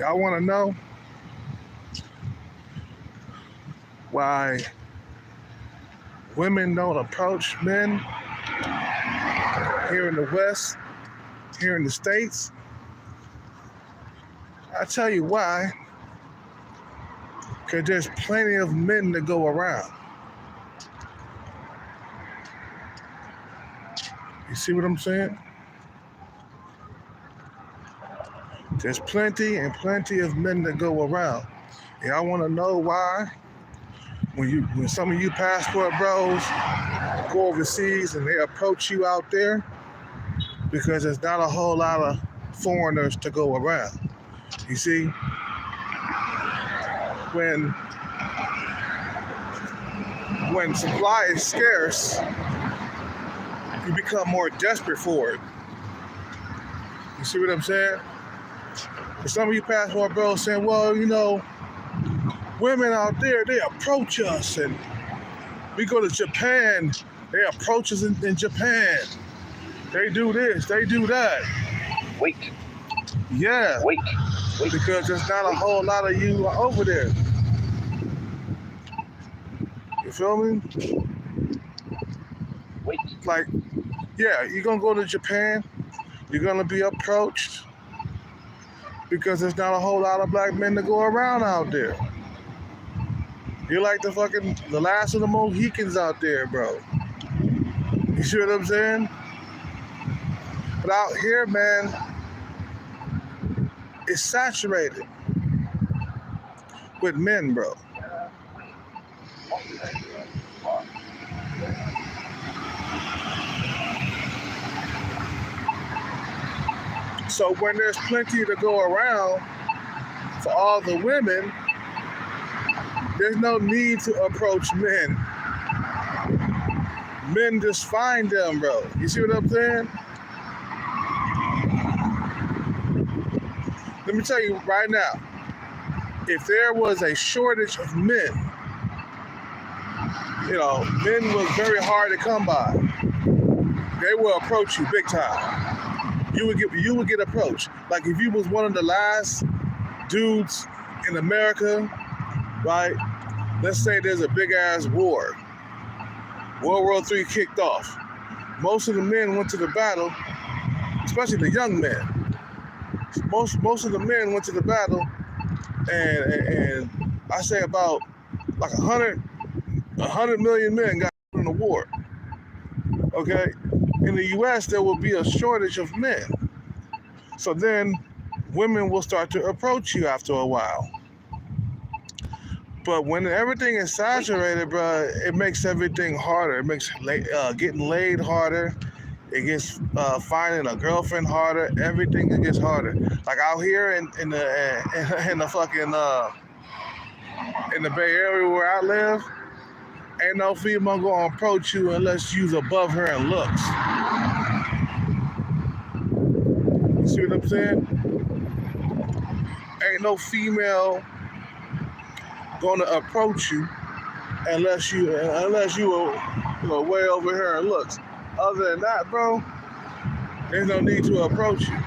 Y'all want to know why women don't approach men here in the West, here in the States? I tell you why. Because there's plenty of men to go around. You see what I'm saying? There's plenty and plenty of men to go around. And I want to know why. When some of you passport bros go overseas and they approach you out there, because there's not a whole lot of foreigners to go around. You see, when supply is scarce, you become more desperate for it. You see what I'm saying? For some of you passport bros saying, well, you know, women out there, they approach us, and we go to Japan, they approach us in Japan. They do this, they do that. Wait. Yeah. Wait. Because there's not a whole lot of you over there. You feel me? Wait. Like, yeah, you're gonna go to Japan, you're gonna be approached because there's not a whole lot of black men to go around out there. You're like the last of the Mohicans out there, bro. You see what I'm saying? But out here, man, it's saturated with men, bro. So when there's plenty to go around for all the women, there's no need to approach men. Men just find them, bro. You see what I'm saying? Let me tell you right now, if there was a shortage of men, you know, men was very hard to come by. They will approach you big time. You would get approached. Like if you was one of the last dudes in America, right? Let's say there's a big ass war. World War III kicked off. Most of the men went to the battle, especially the young men. Most of the men went to the battle, and I say about like 100 million men got in the war. Okay, in the U.S. there will be a shortage of men, so then women will start to approach you after a while. But when everything is saturated, bro, it makes everything harder. It makes getting laid harder. It gets finding a girlfriend harder. Everything gets harder. Like out here in the fucking in the Bay Area where I live, ain't no female gonna approach you unless you's above her in looks. You see what I'm saying? Ain't no female gonna approach you unless you are way over her in looks. Other than that, bro, there's no need to approach you.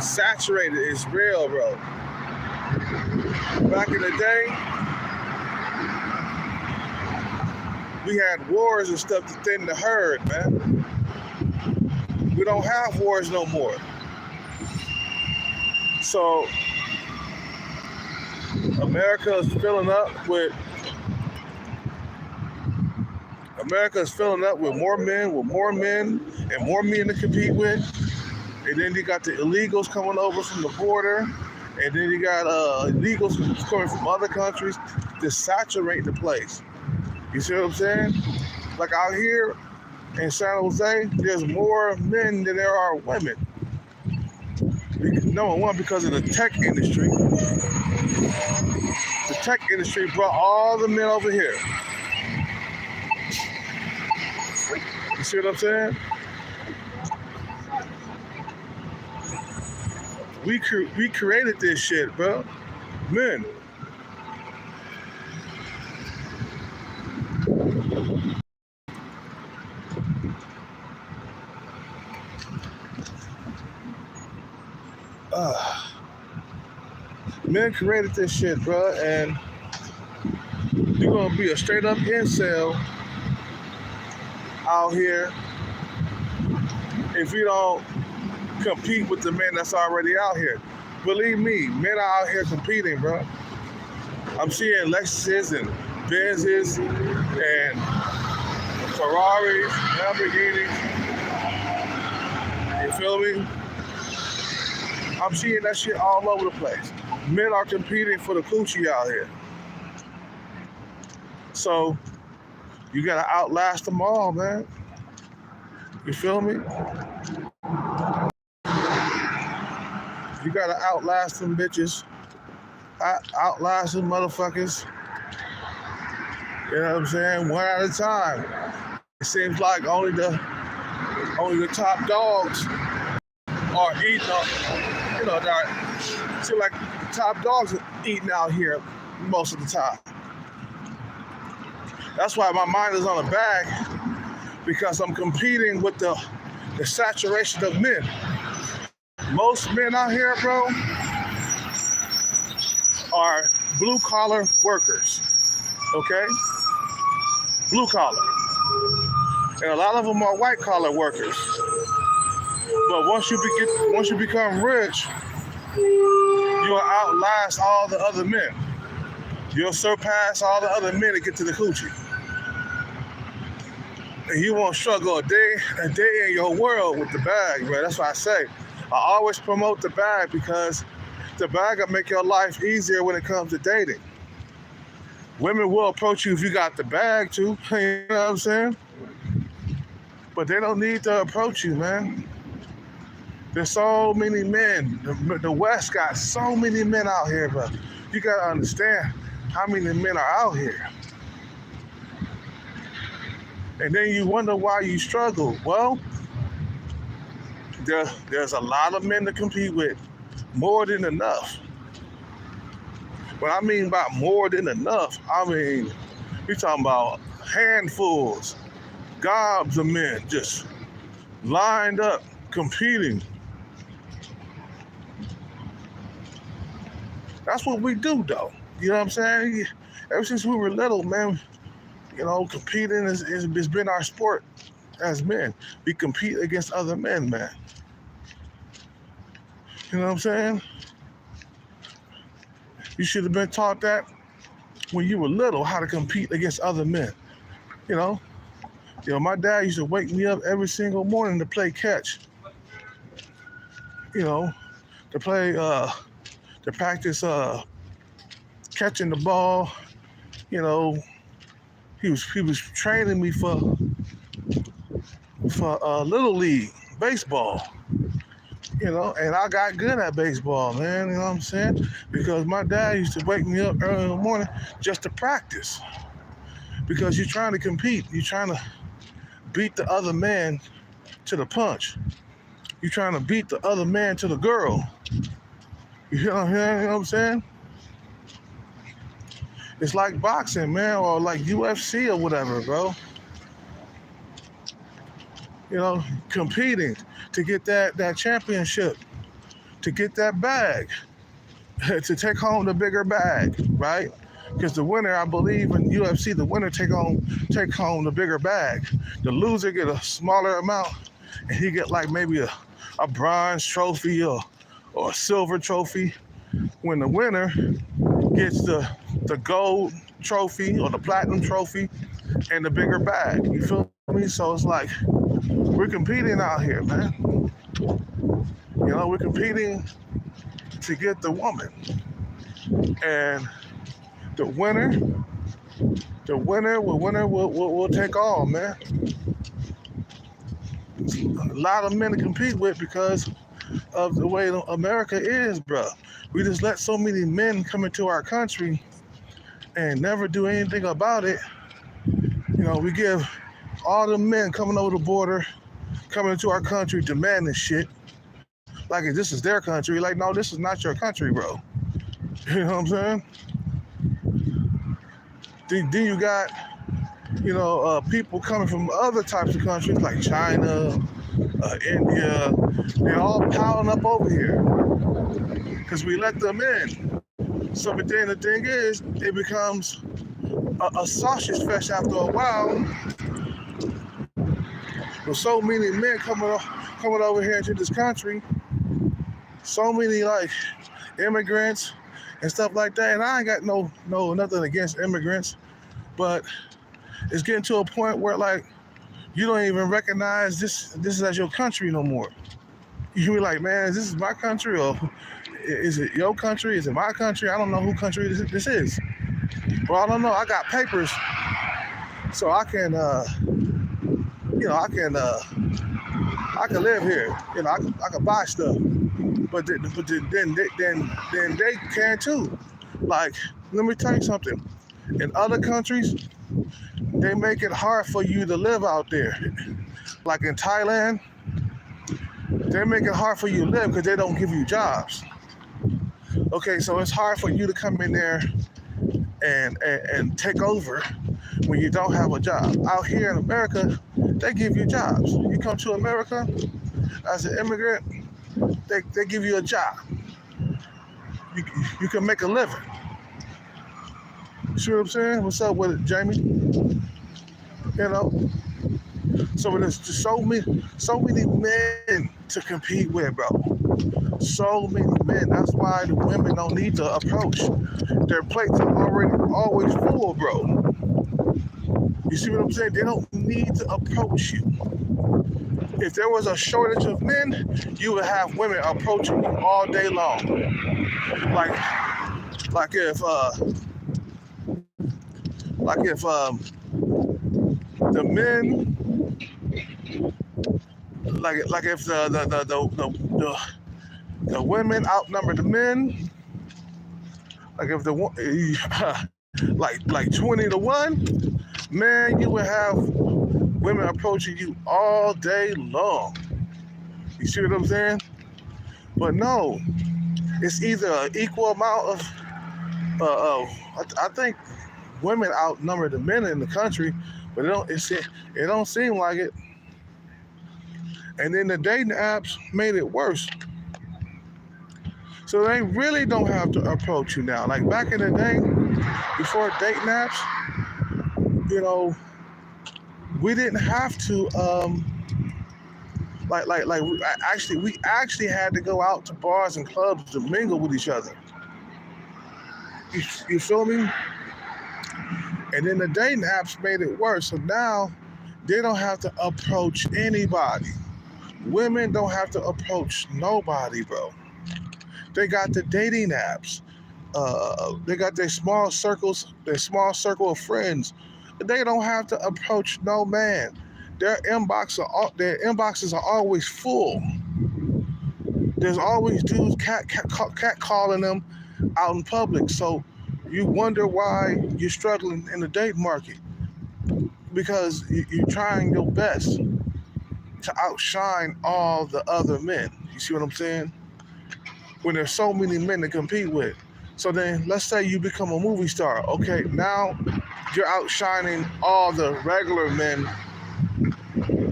Saturated is real, bro. Back in the day, we had wars and stuff to thin the herd, man. We don't have wars no more. So America is filling up with more men, and more men to compete with. And then you got the illegals coming over from the border, and then you got illegals coming from other countries to saturate the place. You see what I'm saying? Like out here in San Jose, there's more men than there are women. Number one, because of the tech industry. The tech industry brought all the men over here. You see what I'm saying? We created this shit, bro. Men. Men created this shit, bro, and you're gonna be a straight up incel out here if you don't compete with the men that's already out here. Believe me, men are out here competing, bro. I'm seeing Lexuses and Benzes and Ferraris, Lamborghinis. You feel me? I'm seeing that shit all over the place. Men are competing for the coochie out here. So you gotta outlast them all, man. You feel me? You gotta outlast them bitches. Outlast them motherfuckers. You know what I'm saying? One at a time. It seems like only the top dogs are eating up. You know, it seems like the top dogs are eating out here most of the time. That's why my mind is on the bag, because I'm competing with the saturation of men. Most men out here, bro, are blue-collar workers, okay? Blue-collar. And a lot of them are white-collar workers. But once you become rich, you'll outlast all the other men. You'll surpass all the other men to get to the coochie. And you won't struggle a day in your world with the bag, man. That's what I say. I always promote the bag because the bag will make your life easier when it comes to dating. Women will approach you if you got the bag too, you know what I'm saying? But they don't need to approach you, man. There's so many men. The West got so many men out here, but you gotta understand how many men are out here. And then you wonder why you struggle. Well, there's a lot of men to compete with, more than enough. What I mean by more than enough, I mean, we're talking about handfuls, gobs of men just lined up, competing. That's what we do, though. You know what I'm saying? Ever since we were little, man, you know, competing has been our sport as men. We compete against other men, man. You know what I'm saying? You should have been taught that when you were little, how to compete against other men. You know, my dad used to wake me up every single morning to play catch. You know, to practice catching the ball. You know, he was training me for little league baseball. You know, and I got good at baseball, man. You know what I'm saying? Because my dad used to wake me up early in the morning just to practice. Because you're trying to compete. You're trying to beat the other man to the punch. You're trying to beat the other man to the girl. You know what I'm saying? It's like boxing, man, or like UFC or whatever, bro. You know, competing to get that championship, to get that bag, to take home the bigger bag, right? Because the winner, I believe in UFC, the winner take home the bigger bag. The loser get a smaller amount, and he get like maybe a bronze trophy or a silver trophy. When the winner gets the gold trophy or the platinum trophy and the bigger bag. You feel me? So it's like we're competing out here, man. You know, we're competing to get the woman. And the winner will take all, man. A lot of men to compete with because of the way America is, bro. We just let so many men come into our country and never do anything about it. You know, we give all the men coming over the border, coming into our country, demanding shit. Like if this is their country. Like, no, this is not your country, bro. You know what I'm saying? Then you got, you know, people coming from other types of countries like China, India. They're all piling up over here because we let them in. So, but then the thing is, it becomes a sausage fest after a while. With so many men coming over here into this country, so many like immigrants and stuff like that. And I ain't got nothing against immigrants, but it's getting to a point where like you don't even recognize this is as your country no more. You be like, man, this is my country, or is it your country? Is it my country? I don't know who country this is. Well, I don't know. I got papers, so I can, I can live here. I can buy stuff, but then they can too. Like, let me tell you something. In other countries, they make it hard for you to live out there. Like in Thailand, they make it hard for you to live because they don't give you jobs. Okay, so it's hard for you to come in there and take over when you don't have a job. Out here in America, they give you jobs. You come to America as an immigrant, they give you a job. You can make a living. See what I'm saying? What's up with it, Jamie? You know? So there's just so many men to compete with, bro. So many men. That's why the women don't need to approach. Their plates are always full, bro. You see what I'm saying? They don't need to approach you. If there was a shortage of men, you would have women approaching you all day long. Like if the men, like if the women outnumber the men, like if like 20-1, man, you would have women approaching you all day long. You see what I'm saying? But no, it's either an equal amount of I think women outnumber the men in the country, but it don't seem like it. And then the dating apps made it worse. So they really don't have to approach you now. Like back in the day, before dating apps, we didn't have to we actually had to go out to bars and clubs to mingle with each other. You feel me? And then the dating apps made it worse. So now they don't have to approach anybody. Women don't have to approach nobody, bro. They got the dating apps. They got their small circle of friends. They don't have to approach no man. Their inboxes are always full. There's always dudes cat calling them out in public. So you wonder why you're struggling in the date market, because you're trying your best to outshine all the other men. You see what I'm saying? When there's so many men to compete with. So then let's say you become a movie star. Okay, now you're outshining all the regular men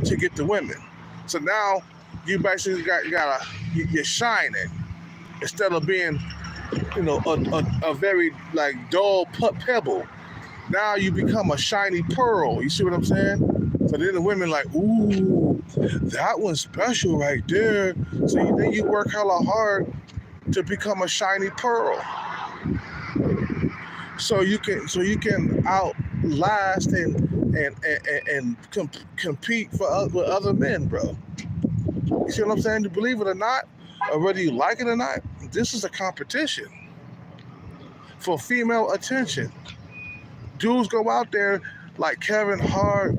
to get the women. So now you basically you're shining instead of being, a very like dull pebble. Now you become a shiny pearl. You see what I'm saying? So then the women like, ooh, that one's special right there. So then you work hella hard to become a shiny pearl. So you can outlast and compete with other men, bro. You see what I'm saying? Believe it or not, or whether you like it or not, this is a competition for female attention. Dudes go out there like Kevin Hart,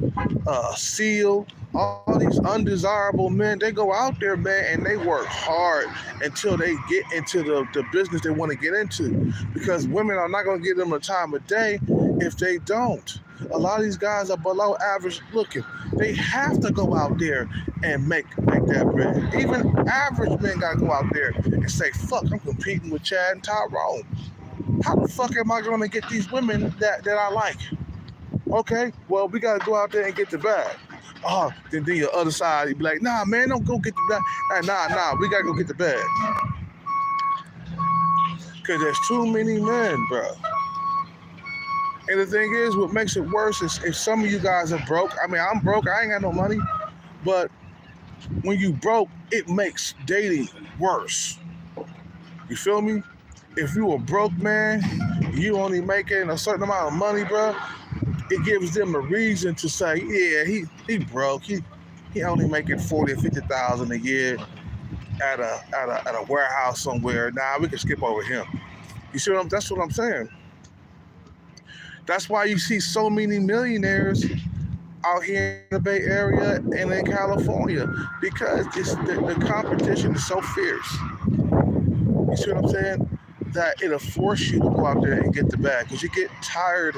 Seal, all these undesirable men. They go out there, man, and they work hard until they get into the business they want to get into. Because women are not going to give them the time of day if they don't. A lot of these guys are below average looking. They have to go out there and make that bread. Even average men got to go out there and say, fuck, I'm competing with Chad and Tyrone. How the fuck am I going to get these women that I like? Okay, well, we got to go out there and get the bag. Oh, then your other side, you be like, nah, man, don't go get the bag. Nah, we got to go get the bag. Because there's too many men, bro. And the thing is, what makes it worse is if some of you guys are broke. I mean, I'm broke. I ain't got no money. But when you broke, it makes dating worse. You feel me? If you a broke man, you only making a certain amount of money, bro, it gives them a reason to say, yeah, he broke. He only making 40 or 50,000 a year at a warehouse somewhere. Nah, we can skip over him. You see that's what I'm saying. That's why you see so many millionaires out here in the Bay Area and in California, because the competition is so fierce. You see what I'm saying? That it'll force you to go out there and get the bag, because you get tired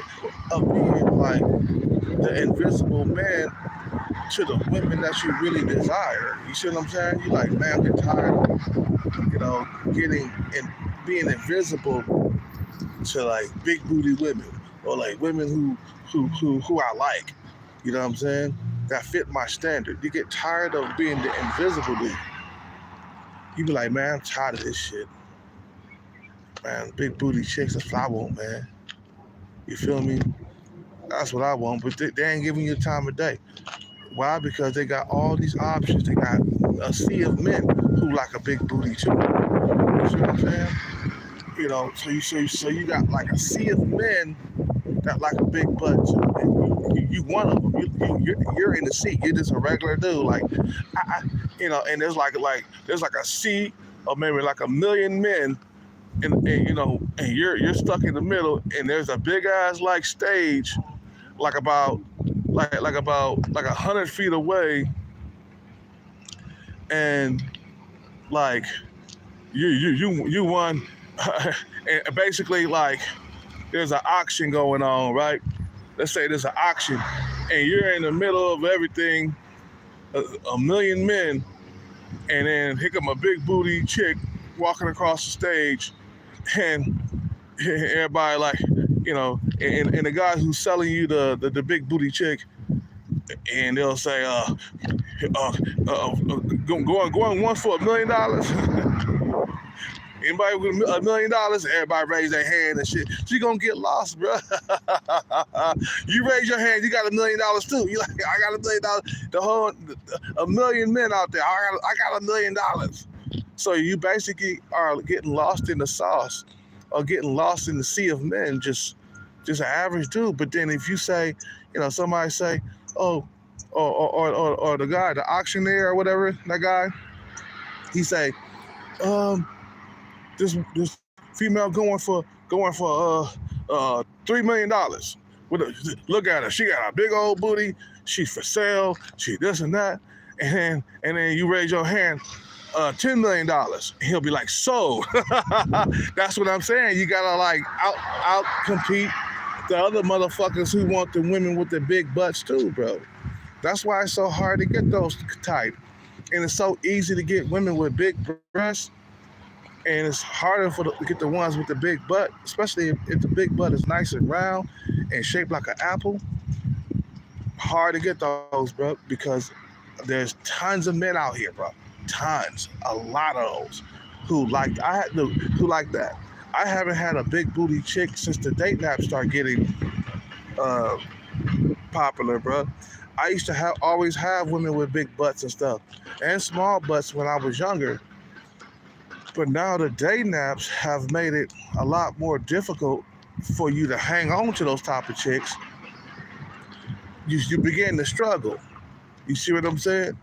of being like the invisible man to the women that you really desire. You see what I'm saying? You're like, man, I'm getting tired of, getting and being invisible to like big booty women, or like women who I like. You know what I'm saying? That fit my standard. You get tired of being the invisible dude. You be like, man, I'm tired of this shit. Man, big booty chicks, that's what I want, man. You feel me? That's what I want, but they ain't giving you the time of day. Why? Because they got all these options. They got a sea of men who like a big booty too. You see what I'm saying? So you got like a sea of men that like a big butt too. And you one of them. You're in the seat. You're just a regular dude. Like, and there's like a sea of maybe like a million men. And you're stuck in the middle, and there's a big ass like stage, like about 100 feet away, and like you won, and basically like there's an auction going on, right? Let's say there's an auction, and you're in the middle of everything, a million men, and then here come a big booty chick walking across the stage. And everybody like, and the guy who's selling you the big booty chick, and they'll say, going once for $1 million. Anybody with $1 million? Everybody raise their hand and shit. So you gonna get lost, bro. You raise your hand, you got $1 million too. You like, I got $1 million. The whole a million men out there. I got $1 million. So you basically are getting lost in the sauce, or getting lost in the sea of men, just an average dude. But then if you say, somebody say, oh, or the guy, the auctioneer or whatever, that guy, he say, this female going for $3 million. Look at her, she got a big old booty, she's for sale, she this and that, and then you raise your hand. $10 million. He'll be like, so. That's what I'm saying. You gotta like out compete the other motherfuckers who want the women with the big butts too, bro. That's why it's so hard to get those type, and it's so easy to get women with big breasts, and it's harder to get the ones with the big butt, especially if the big butt is nice and round and shaped like an apple. Hard to get those, bro, because there's tons of men out here, bro. Tons, a lot of those who like that. I haven't had a big booty chick since the dating app started getting popular, bro. I used to always have women with big butts and stuff, and small butts when I was younger. But now the dating apps have made it a lot more difficult for you to hang on to those type of chicks. You begin to struggle. You see what I'm saying?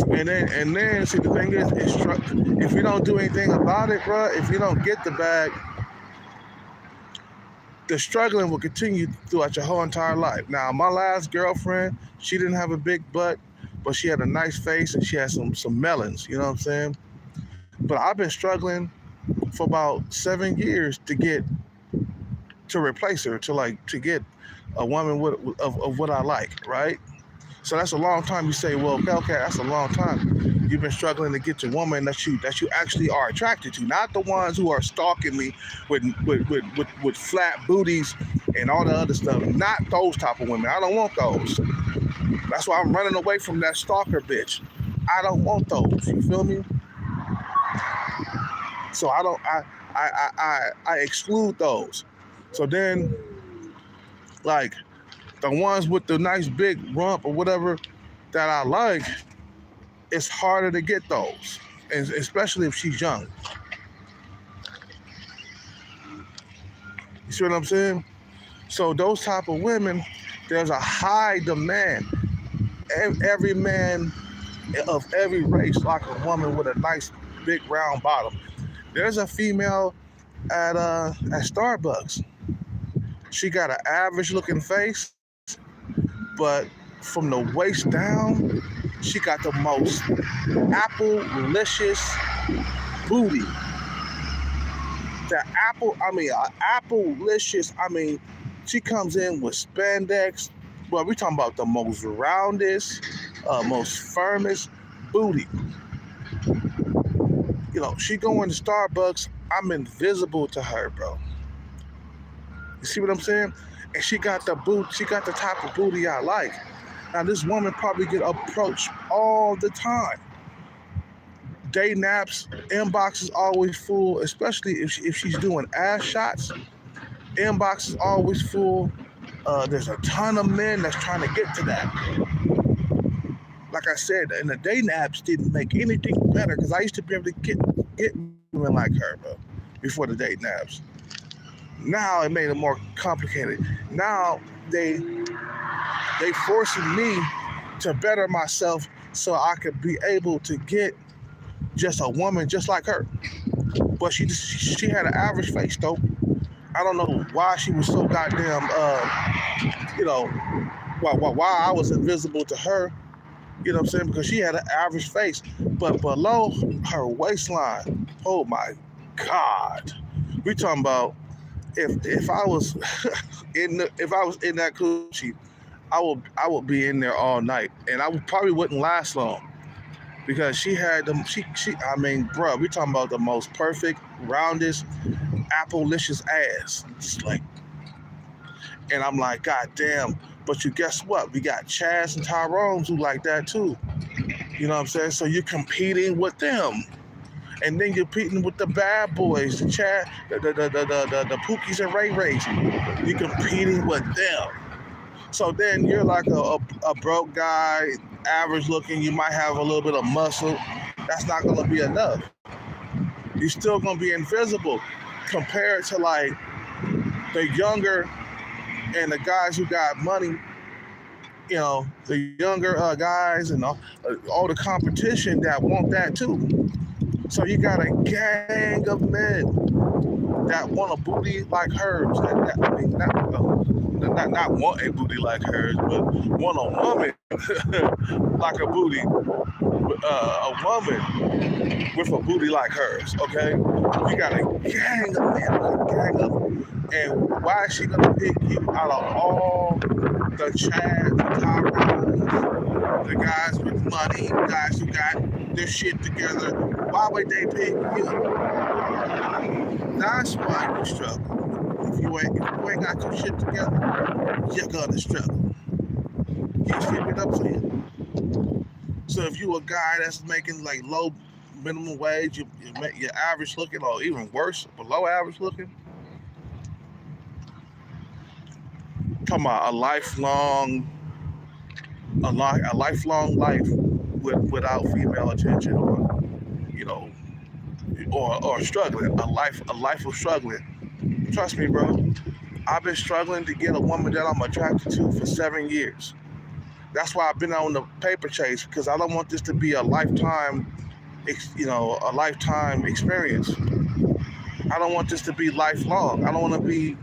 And then see, the thing is, if you don't do anything about it, bro, if you don't get the bag, the struggling will continue throughout your whole entire life. Now, my last girlfriend, she didn't have a big butt, but she had a nice face and she had some melons, you know what I'm saying? But I've been struggling for about 7 years to replace her, to get a woman of what I like, right? So that's a long time. You say, well, okay, that's a long time. You've been struggling to get the woman that you actually are attracted to, not the ones who are stalking me with flat booties and all the other stuff. Not those type of women. I don't want those. That's why I'm running away from that stalker bitch. I don't want those. You feel me? So I exclude those. So then, like the ones with the nice big rump or whatever that I like, it's harder to get those, and especially if she's young. You see what I'm saying? So those type of women, there's a high demand. Every man of every race like a woman with a nice big round bottom. There's a female at Starbucks. She got an average looking face, but from the waist down, she got the most apple-licious booty. The apple-licious. I mean, she comes in with spandex. Well, we talking about the most roundest, most firmest booty. You know, she going to Starbucks. I'm invisible to her, bro. You see what I'm saying? And she got the boot. She got the type of booty I like. Now, this woman probably get approached all the time. Day naps, inbox is always full, especially if she's doing ass shots. Inbox is always full. There's a ton of men that's trying to get to that. Like I said, and the day naps didn't make anything better because I used to be able to get women like her, bro, before the day naps. Now it made it more complicated. Now they forcing me to better myself so I could be able to get just a woman just like her. But she had an average face though. I don't know why she was so goddamn you know why I was invisible to her. You know what I'm saying? Because she had an average face, but below her waistline, oh my God, we talking about if I was if I was in that coochie, I would be in there all night, and probably wouldn't last long because she had them. She I mean, bro, we talking about the most perfect, roundest, apple-licious ass, just like. And I'm like, God damn. But you guess what? We got Chaz and Tyrone's who like that too. You know what I'm saying? So you're competing with them. And then you're competing with the bad boys, the Chad, the Pookies and Ray Rays. You're competing with them. So then you're like a broke guy, average looking. You might have a little bit of muscle. That's not going to be enough. You're still going to be invisible compared to like the younger and the guys who got money, you know, the younger guys and all the competition that want that too. So you got a gang of men that want a booty like hers. I mean, not want a booty like hers, but want a woman like a booty, a woman with a booty like hers. Okay, you got a gang of men, a gang of them. And why is she gonna pick you out of all the Chads, the Tyrones, the guys with money, the guys who got their shit together? Why would they pick you? That's why you struggle. If you ain't got your shit together, you're gonna struggle. You see what I'm saying? So if you a guy that's making like low minimum wage, you're average looking, or even worse, below average looking. Talking about a lifelong life without female attention, or you know, or struggling, a life of struggling. Trust me, bro. I've been struggling to get a woman that I'm attracted to for 7 years. That's why I've been on the paper chase, because I don't want this to be a lifetime, a lifetime experience. I don't want this to be lifelong. I don't want to be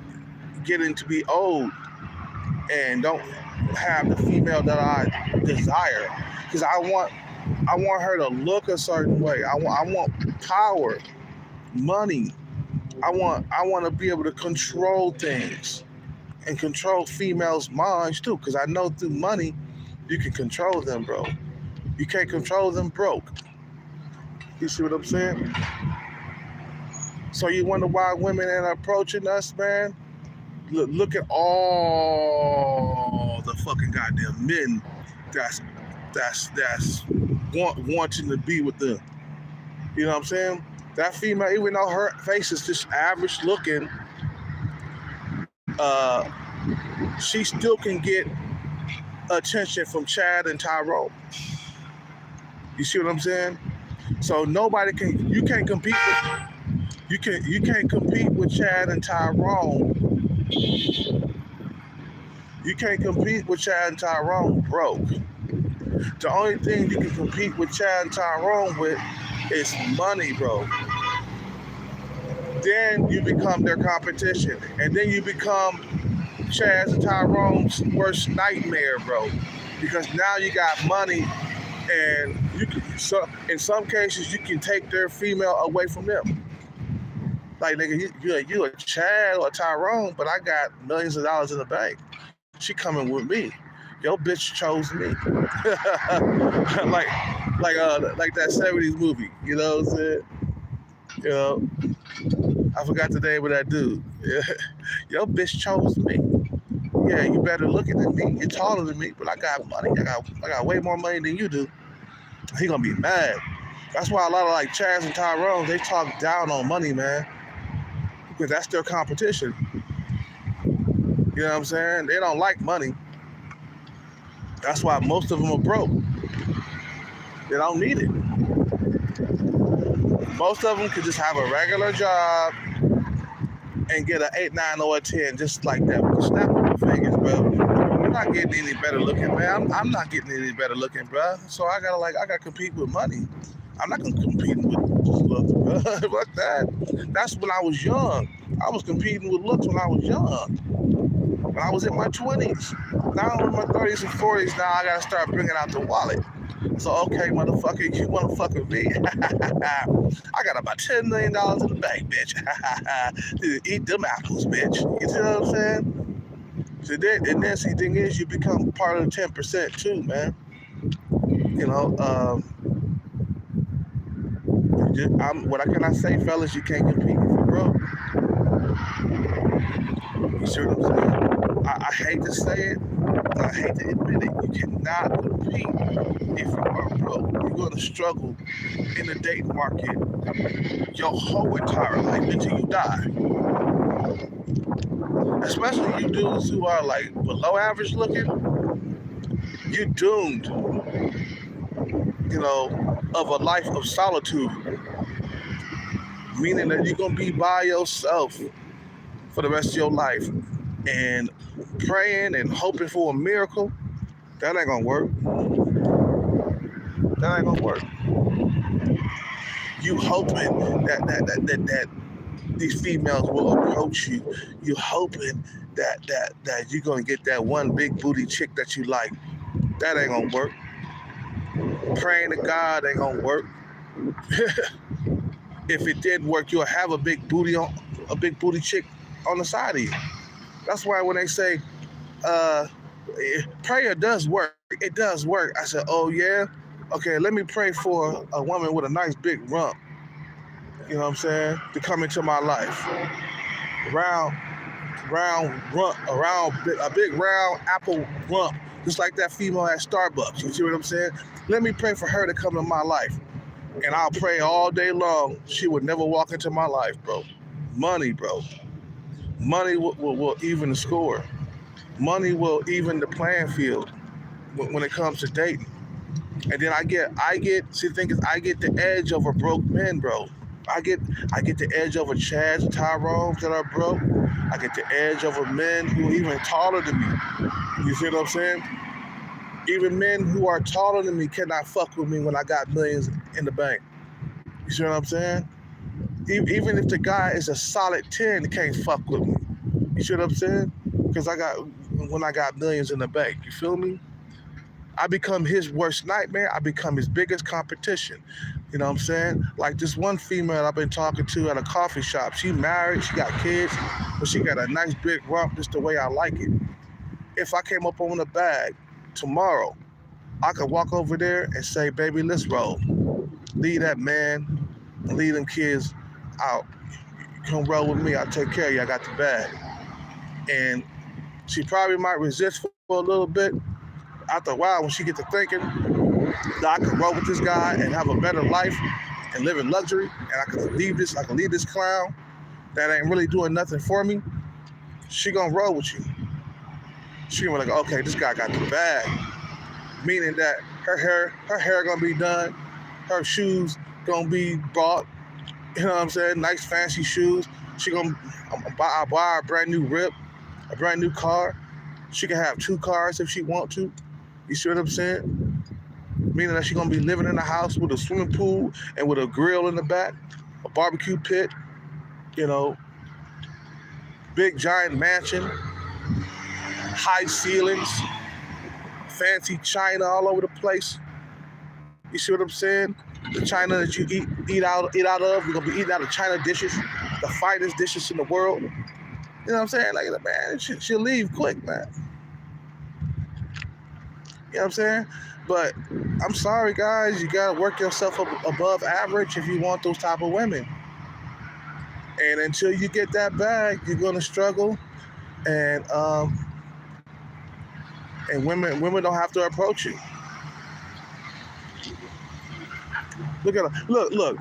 getting to be old and don't have the female that I desire, because I want her to look a certain way. I want power, money. I want to be able to control things and control females' minds too, because I know through money you can control them, bro. You can't control them broke. You see what I'm saying? So you wonder why women ain't approaching us, man? Look at all the fucking goddamn men that's wanting to be with them. You know what I'm saying? That female, even though her face is just average looking, uh, she still can get attention from Chad and Tyrone. You see what I'm saying? So nobody can. You can't compete with Chad and Tyrone. You can't compete with Chad and Tyrone broke. The only thing you can compete with Chad and Tyrone with is money, bro. Then you become their competition, and then you become Chad and Tyrone's worst nightmare, bro. Because now you got money, and you can. So in some cases, you can take their female away from them. Like, nigga, you a Chad or a Tyrone, but I got millions of dollars in the bank. She coming with me. Your bitch chose me. like that 70s movie. You know what I'm saying? You know, I forgot the name of that dude. Your bitch chose me. Yeah, you better looking than me. You're taller than me, but I got money. I got way more money than you do. He gonna be mad. That's why a lot of like Chads and Tyrone, they talk down on money, man. Because that's their competition. You know what I'm saying? They don't like money. That's why most of them are broke. They don't need it. Most of them could just have a regular job and get an 8, 9, or a 10 just like that with a snap of your fingers, bro. You're not getting any better looking, man. I'm not getting any better looking, bro. So I gotta compete with money. I'm not gonna compete with just looks, bro. Fuck that. That's when I was young. I was competing with looks when I was young. When I was in my 20s. Now I'm in my 30s and 40s. Now I gotta start bringing out the wallet. So okay, motherfucker, you wanna fuck with me? I got about $10 million in the bank, bitch. Eat them apples, bitch. You see what I'm saying? So then, and then see, the thing is, you become part of the 10% too, man. You know, what can I say, fellas? You can't compete if you're broke. You see what I'm saying? I hate to say it, but I hate to admit it. You cannot compete if you are broke. You're going to struggle in the dating market your whole entire life until you die. Especially you dudes who are like below average looking, you're doomed, you know, of a life of solitude. Meaning that you're going to be by yourself for the rest of your life. And praying and hoping for a miracle, that ain't gonna work. That ain't gonna work. You hoping that these females will approach you. You hoping that you're gonna get that one big booty chick that you like. That ain't gonna work. Praying to God ain't gonna work. If it did work, you'll have a big booty chick on the side of you. That's why when they say prayer does work, it does work. I said, oh yeah? Okay, let me pray for a woman with a nice big rump, you know what I'm saying, to come into my life. Round rump, a big round apple rump, just like that female at Starbucks. You see what I'm saying? Let me pray for her to come to my life. And I'll pray all day long. She would never walk into my life, bro. Money, bro. Money will even the score. Money will even the playing field when it comes to dating. And then I get. See, the thing is, I get the edge over broke men, bro. I get the edge over Chads and Tyrones that are broke. I get the edge over men who are even taller than me. You see what I'm saying? Even men who are taller than me cannot fuck with me when I got millions in the bank. You see what I'm saying? Even if the guy is a solid 10, he can't fuck with me. You see what I'm saying? Because when I got millions in the bank, you feel me? I become his worst nightmare. I become his biggest competition. You know what I'm saying? Like this one female I've been talking to at a coffee shop. She married, she got kids, but she got a nice big rump just the way I like it. If I came up on the bag tomorrow, I could walk over there and say, baby, let's roll. Leave that man and leave them kids out. Come roll with me. I'll take care of you. I got the bag. And she probably might resist for a little bit. After a while, when she gets to thinking that I can roll with this guy and have a better life and live in luxury, and I can leave this clown that ain't really doing nothing for me, she gonna roll with you. She gonna be like, okay, this guy got the bag. Meaning that her hair gonna be done, her shoes gonna be bought, you know what I'm saying? Nice fancy shoes. She gonna buy a brand new whip, a brand new car. She can have 2 cars if she want to. You see what I'm saying? Meaning that she gonna be living in a house with a swimming pool and with a grill in the back, a barbecue pit, you know, big giant mansion, high ceilings, fancy china all over the place. You see what I'm saying? The china that you eat out of, you're gonna be eating out of china dishes, the finest dishes in the world. You know what I'm saying? Like, man, she'll leave quick, man. You know what I'm saying? But I'm sorry, guys, you gotta work yourself up above average if you want those type of women. And until you get that bag, you're gonna struggle. And women don't have to approach you. Look at her. Look.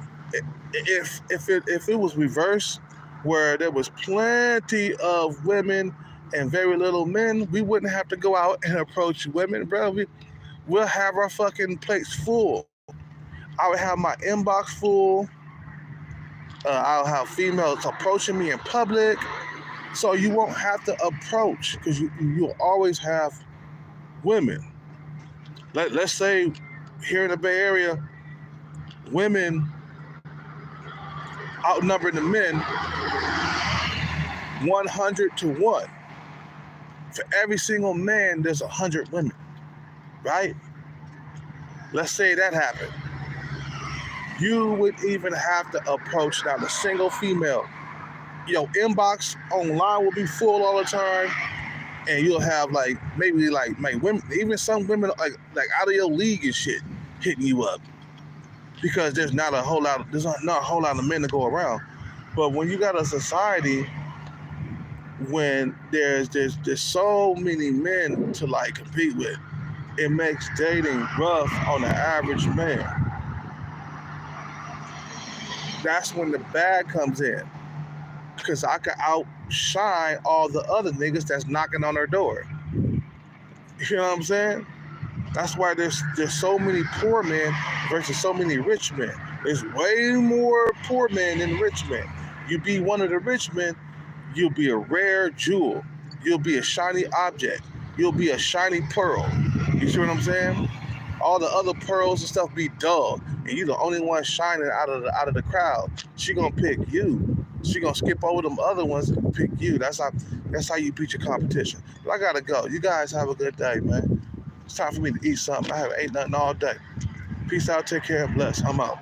If it was reversed, where there was plenty of women and very little men, we wouldn't have to go out and approach women, bro. We'll have our fucking plates full. I would have my inbox full. I'll have females approaching me in public, so you won't have to approach because you'll always have women. Let's say here in the Bay Area, women outnumber the men 100 to 1. For every single man, there's 100 women, right? Let's say that happened. You would even have to approach not a single female. Your inbox online will be full all the time, and you'll have maybe women, even some women like out of your league and shit, hitting you up because there's not a whole lot of men to go around. But when you got a society when there's so many men to compete with, it makes dating rough on the average man. That's when the bag comes in, because I can outshine all the other niggas that's knocking on their door. You know what I'm saying? That's why there's so many poor men versus so many rich men. There's way more poor men than rich men. You be one of the rich men, you'll be a rare jewel. You'll be a shiny object. You'll be a shiny pearl. You see what I'm saying? All the other pearls and stuff be dull, and you the only one shining out of the crowd. She gonna pick you. She gonna skip over them other ones and pick you. That's how you beat your competition. But I gotta go. You guys have a good day, man. It's time for me to eat something. I haven't ate nothing all day. Peace out, take care, and bless. I'm out.